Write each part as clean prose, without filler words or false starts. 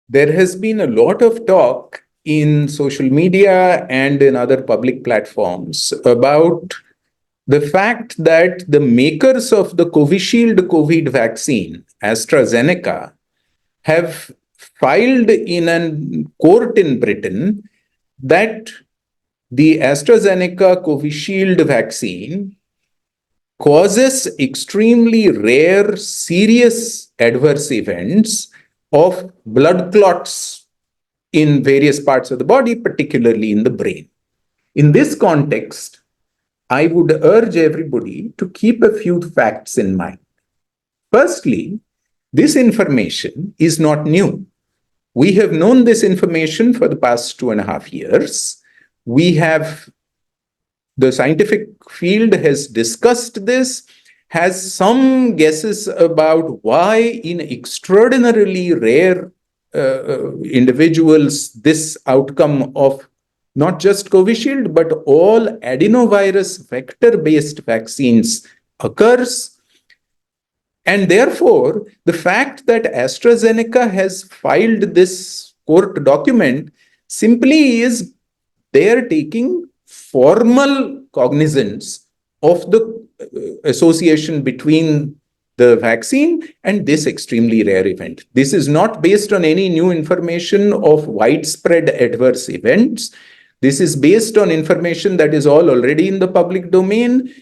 There has been a lot of talk in social media and in other public platforms about the fact that the makers of the Covishield COVID vaccine, AstraZeneca, have filed in a court in Britain that the AstraZeneca Covishield vaccine causes extremely rare, serious adverse events of blood clots in various parts of the body, particularly in the brain. In this context, I would urge everybody to keep a few facts in mind. Firstly, this information is not new. We have known this information for the past 2.5 years. The scientific field has discussed this, has some guesses about why in extraordinarily rare individuals this outcome of not just Covishield, but all adenovirus vector-based vaccines occurs. And therefore, the fact that AstraZeneca has filed this court document simply is they are taking formal cognizance of the association between the vaccine and this extremely rare event. This is not based on any new information of widespread adverse events. This is based on information that is all already in the public domain.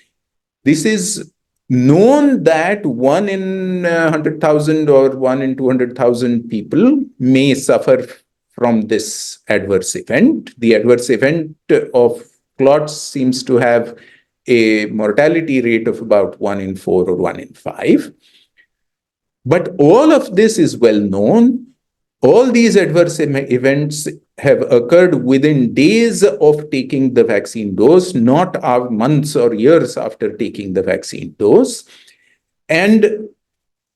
This is known that 1 in 100,000 or 1 in 200,000 people may suffer from this adverse event. The adverse event of clots seems to have a mortality rate of about 1 in 4 or 1 in 5. But all of this is well known. All these adverse events have occurred within days of taking the vaccine dose, not months or years after taking the vaccine dose. And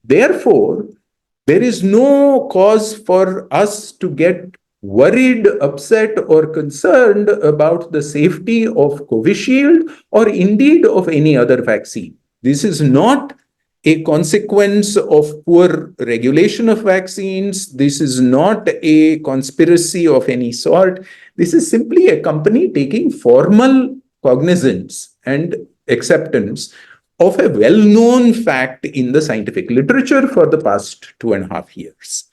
therefore, there is no cause for us to get worried, upset, or concerned about the safety of Covishield or indeed of any other vaccine. This is not a consequence of poor regulation of vaccines. This is not a conspiracy of any sort. This is simply a company taking formal cognizance and acceptance of a well-known fact in the scientific literature for the past 2.5 years.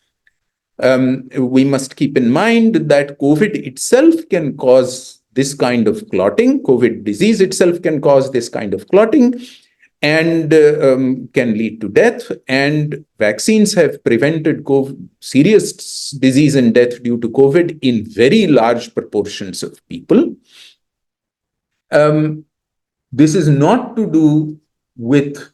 We must keep in mind that COVID itself can cause this kind of clotting. COVID disease itself can cause this kind of clotting and can lead to death. And vaccines have prevented serious disease and death due to COVID in very large proportions of people. This is not to do with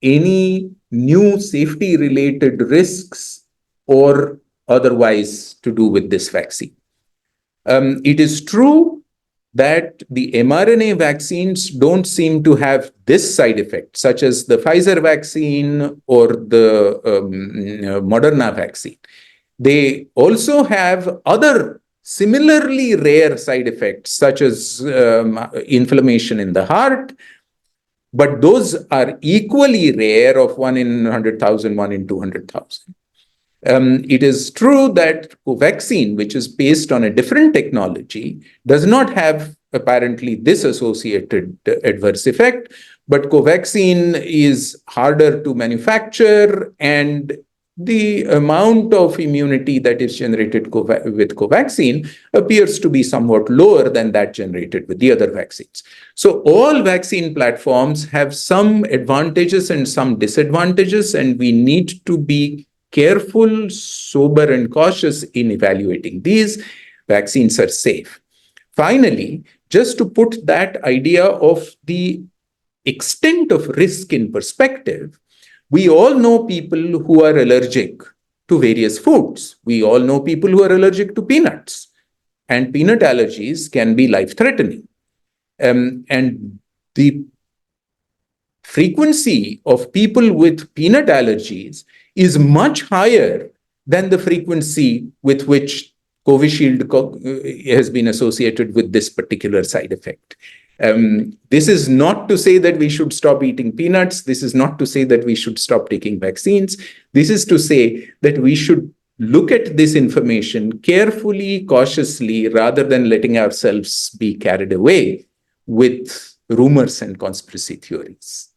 any new safety-related risks or otherwise to do with this vaccine. It is true that the mRNA vaccines don't seem to have this side effect, such as the Pfizer vaccine or the Moderna vaccine. They also have other similarly rare side effects, such as inflammation in the heart, but those are equally rare of 1 in 100,000, 1 in 200,000. It is true that Covaxin, which is based on a different technology, does not have apparently this associated adverse effect, but Covaxin is harder to manufacture and the amount of immunity that is generated with Covaxin appears to be somewhat lower than that generated with the other vaccines. So all vaccine platforms have some advantages and some disadvantages, and we need to be careful, sober, and cautious in evaluating these. Vaccines are safe. Finally, just to put that idea of the extent of risk in perspective, we all know people who are allergic to various foods. We all know people who are allergic to peanuts, and peanut allergies can be life-threatening. And the frequency of people with peanut allergies is much higher than the frequency with which Covishield has been associated with this particular side effect. This is not to say that we should stop eating peanuts. This is not to say that we should stop taking vaccines. This is to say that we should look at this information carefully, cautiously, rather than letting ourselves be carried away with rumors and conspiracy theories.